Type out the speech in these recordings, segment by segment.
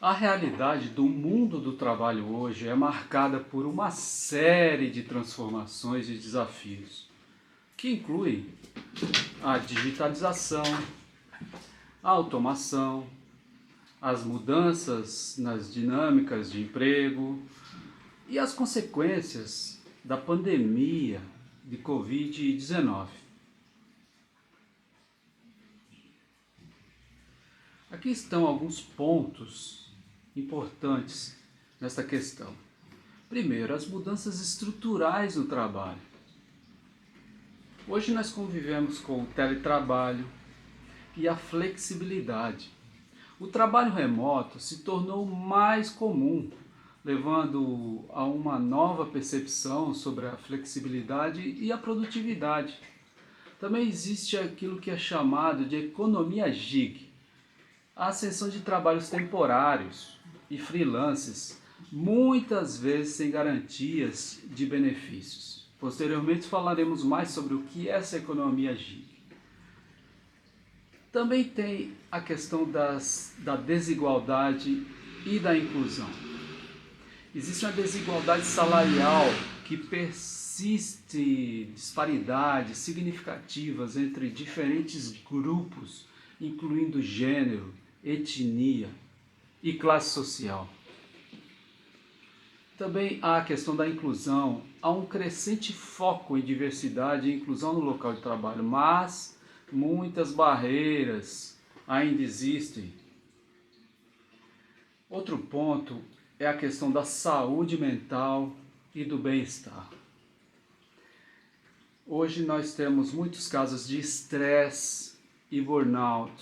A realidade do mundo do trabalho hoje é marcada por uma série de transformações e desafios, que incluem a digitalização, a automação, as mudanças nas dinâmicas de emprego e as consequências da pandemia de Covid-19. Aqui estão alguns pontos importantes nesta questão. Primeiro, as mudanças estruturais no trabalho. Hoje nós convivemos com o teletrabalho e a flexibilidade. O trabalho remoto se tornou mais comum, levando a uma nova percepção sobre a flexibilidade e a produtividade. Também existe aquilo que é chamado de economia gig, a ascensão de trabalhos temporários e freelances, muitas vezes sem garantias de benefícios. Posteriormente falaremos mais sobre o que é essa economia gig. Também tem a questão da desigualdade e da inclusão. Existe uma desigualdade salarial que persiste, disparidades significativas entre diferentes grupos, incluindo gênero, etnia e classe social. Também há a questão da inclusão. Há um crescente foco em diversidade e inclusão no local de trabalho, mas muitas barreiras ainda existem. Outro ponto é a questão da saúde mental e do bem-estar. Hoje nós temos muitos casos de estresse e burnout.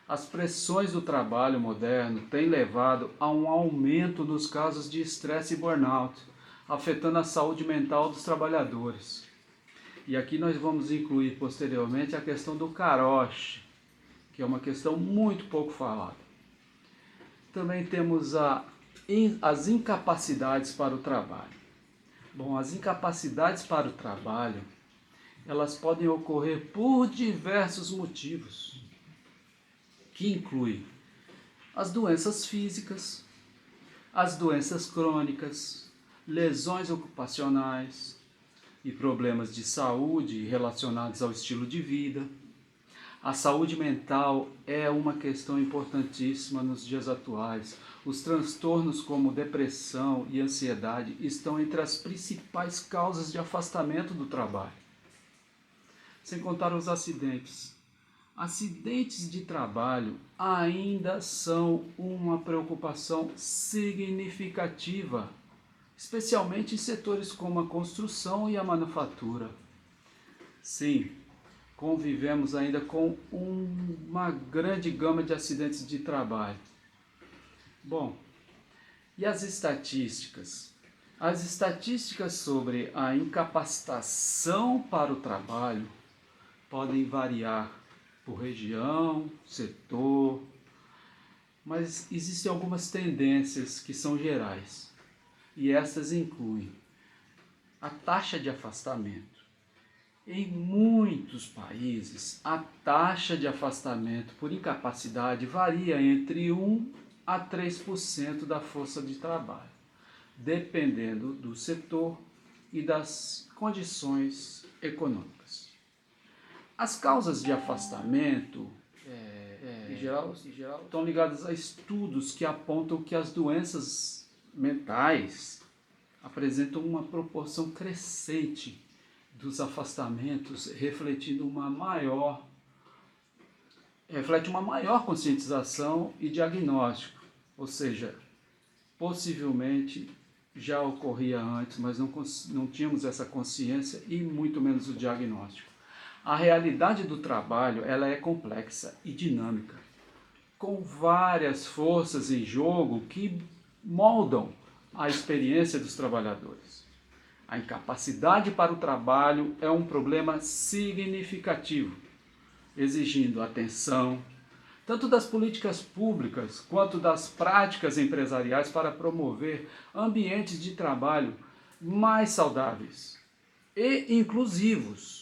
As pressões do trabalho moderno têm levado a um aumento nos casos de estresse e burnout, afetando a saúde mental dos trabalhadores. E aqui nós vamos incluir posteriormente a questão do karoshi, que é uma questão muito pouco falada. Também temos as incapacidades para o trabalho. Bom, as incapacidades para o trabalho, elas podem ocorrer por diversos motivos, que incluem as doenças físicas, as doenças crônicas, lesões ocupacionais e problemas de saúde relacionados ao estilo de vida. A saúde mental é uma questão importantíssima nos dias atuais. Os transtornos como depressão e ansiedade estão entre as principais causas de afastamento do trabalho. Sem contar os acidentes. Acidentes de trabalho ainda são uma preocupação significativa, especialmente em setores como a construção e a manufatura. Sim, convivemos ainda com uma grande gama de acidentes de trabalho. Bom, e as estatísticas? As estatísticas sobre a incapacitação para o trabalho podem variar por região, setor, mas existem algumas tendências que são gerais, e essas incluem a taxa de afastamento. Em muitos países, a taxa de afastamento por incapacidade varia entre 1 a 3% da força de trabalho, dependendo do setor e das condições econômicas. As causas de afastamento, em geral, estão ligadas a estudos que apontam que as doenças mentais apresentam uma proporção crescente dos afastamentos, reflete uma maior conscientização e diagnóstico, ou seja, possivelmente já ocorria antes, mas não tínhamos essa consciência e muito menos o diagnóstico. A realidade do trabalho, ela é complexa e dinâmica, com várias forças em jogo que moldam a experiência dos trabalhadores. A incapacidade para o trabalho é um problema significativo, exigindo atenção, tanto das políticas públicas quanto das práticas empresariais para promover ambientes de trabalho mais saudáveis e inclusivos.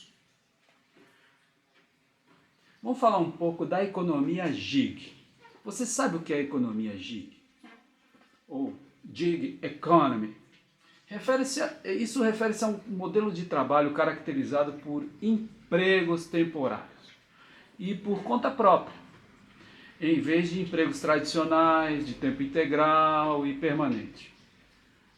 Vamos falar um pouco da economia gig. Você sabe o que é a economia gig? ou gig economy. Isso refere-se a um modelo de trabalho caracterizado por empregos temporários e por conta própria, em vez de empregos tradicionais, de tempo integral e permanente.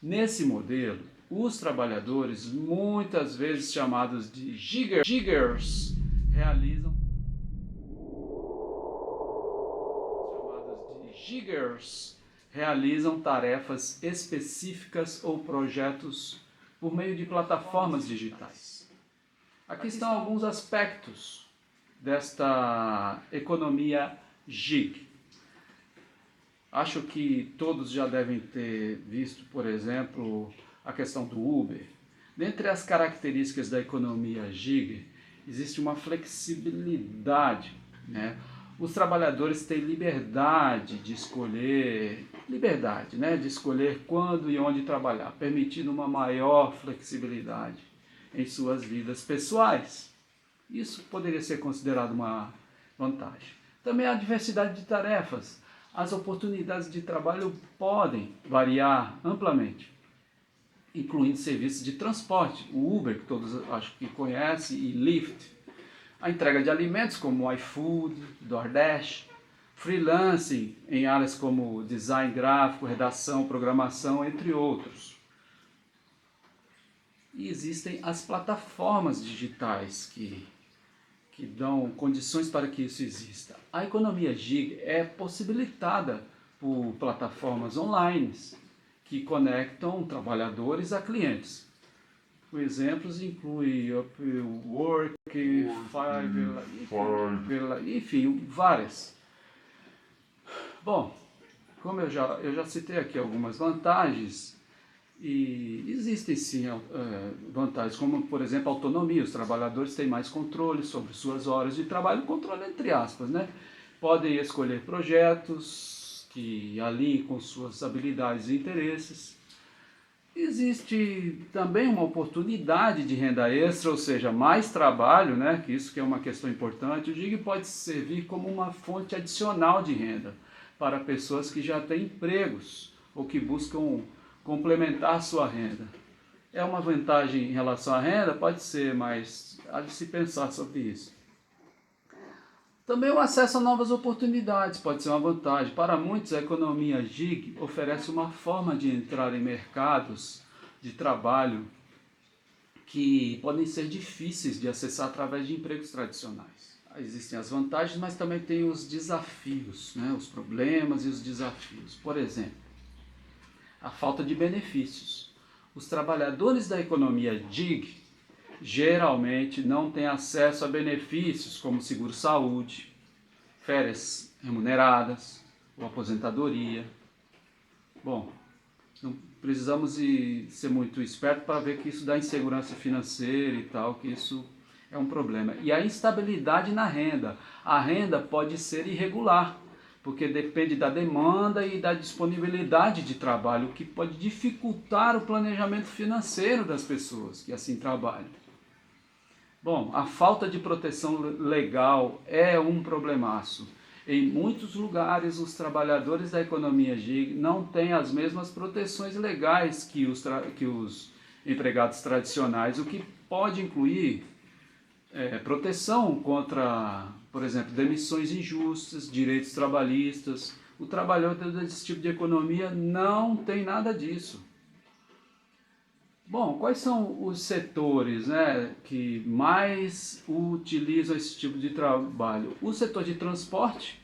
Nesse modelo, os trabalhadores, muitas vezes chamados de giggers, realizam tarefas específicas ou projetos por meio de plataformas digitais. Aqui estão alguns aspectos desta economia gig. Acho que todos já devem ter visto, por exemplo, a questão do Uber. Dentre as características da economia gig, existe uma flexibilidade, né? Os trabalhadores têm liberdade de escolher quando e onde trabalhar, permitindo uma maior flexibilidade em suas vidas pessoais. Isso poderia ser considerado uma vantagem. Também a diversidade de tarefas. As oportunidades de trabalho podem variar amplamente, incluindo serviços de transporte, o Uber, que todos acho que conhecem, e Lyft, a entrega de alimentos como o iFood, DoorDash, freelancing em áreas como design gráfico, redação, programação, entre outros. E existem as plataformas digitais que dão condições para que isso exista. A economia gig é possibilitada por plataformas online que conectam trabalhadores a clientes. Exemplos incluem Upwork, Fiverr, enfim, várias. Bom, como eu já citei aqui algumas vantagens, e existem sim vantagens, como por exemplo a autonomia. Os trabalhadores têm mais controle sobre suas horas de trabalho, controle entre aspas, né? Podem escolher projetos que alinhem com suas habilidades e interesses. Existe também uma oportunidade de renda extra, ou seja, mais trabalho, né? Que isso que é uma questão importante. O gig pode servir como uma fonte adicional de renda para pessoas que já têm empregos ou que buscam complementar sua renda. É uma vantagem em relação à renda? Pode ser, mas há de se pensar sobre isso. Também o acesso a novas oportunidades pode ser uma vantagem. Para muitos, a economia gig oferece uma forma de entrar em mercados de trabalho que podem ser difíceis de acessar através de empregos tradicionais. Existem as vantagens, mas também tem os desafios, né? Os problemas e os desafios. Por exemplo, a falta de benefícios. Os trabalhadores da economia gig geralmente não têm acesso a benefícios como seguro-saúde, férias remuneradas ou aposentadoria. Bom, não precisamos ser muito espertos para ver que isso dá insegurança financeira e tal, que isso é um problema. E a instabilidade na renda. A renda pode ser irregular, porque depende da demanda e da disponibilidade de trabalho, o que pode dificultar o planejamento financeiro das pessoas que assim trabalham. Bom, a falta de proteção legal é um problemaço. Em muitos lugares, os trabalhadores da economia gig não têm as mesmas proteções legais que os empregados tradicionais, o que pode incluir proteção contra, por exemplo, demissões injustas, direitos trabalhistas. O trabalhador desse tipo de economia não tem nada disso. Bom, quais são os setores, né, que mais utilizam esse tipo de trabalho? O setor de transporte,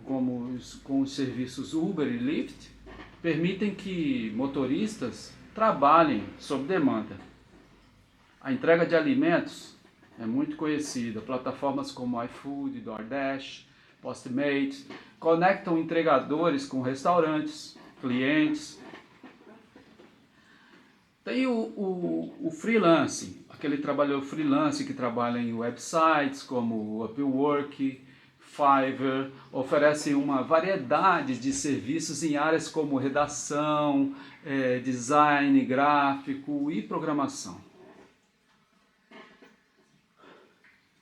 com os serviços Uber e Lyft, permitem que motoristas trabalhem sob demanda. A entrega de alimentos é muito conhecida. Plataformas como iFood, DoorDash, Postmates conectam entregadores com restaurantes, clientes. Tem o freelancing, aquele trabalhador freelance que trabalha em websites como Upwork, Fiverr, oferecem uma variedade de serviços em áreas como redação, design gráfico e programação.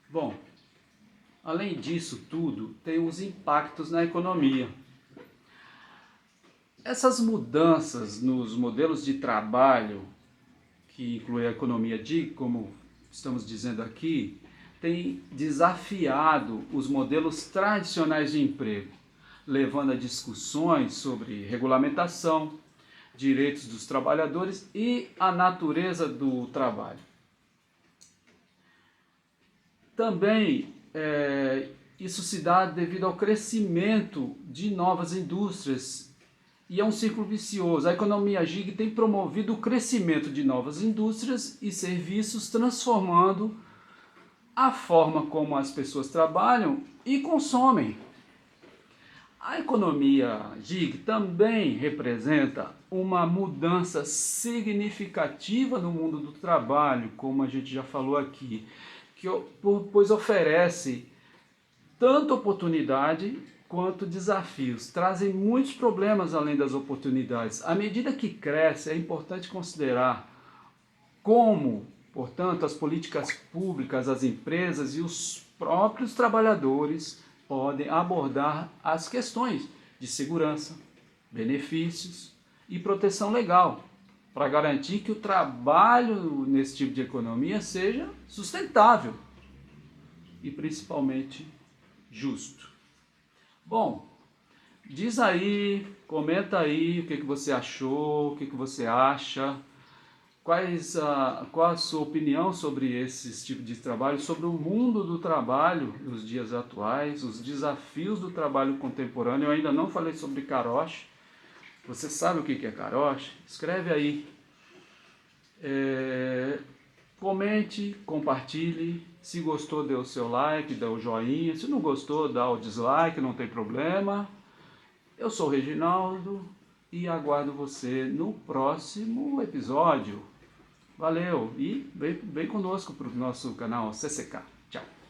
Bom, além disso tudo, tem os impactos na economia. Essas mudanças nos modelos de trabalho, que inclui a economia gig, como estamos dizendo aqui, têm desafiado os modelos tradicionais de emprego, levando a discussões sobre regulamentação, direitos dos trabalhadores e a natureza do trabalho. Também isso se dá devido ao crescimento de novas indústrias e é um ciclo vicioso. A economia gig tem promovido o crescimento de novas indústrias e serviços, transformando a forma como as pessoas trabalham e consomem. A economia gig também representa uma mudança significativa no mundo do trabalho, como a gente já falou aqui, pois oferece tanto oportunidade quanto desafios, trazem muitos problemas além das oportunidades. À medida que cresce, é importante considerar como, portanto, as políticas públicas, as empresas e os próprios trabalhadores podem abordar as questões de segurança, benefícios e proteção legal, para garantir que o trabalho nesse tipo de economia seja sustentável e principalmente justo. Bom, diz aí, comenta aí o que você achou, o que você acha, qual a sua opinião sobre esses tipos de trabalho, sobre o mundo do trabalho nos dias atuais, os desafios do trabalho contemporâneo. Eu ainda não falei sobre Karosh. Você sabe o que é Karosh? Escreve aí. Comente, compartilhe. Se gostou, dê o seu like, dê o joinha. Se não gostou, dá o dislike, não tem problema. Eu sou o Reginaldo e aguardo você no próximo episódio. Valeu e vem conosco para o nosso canal CCK. Tchau!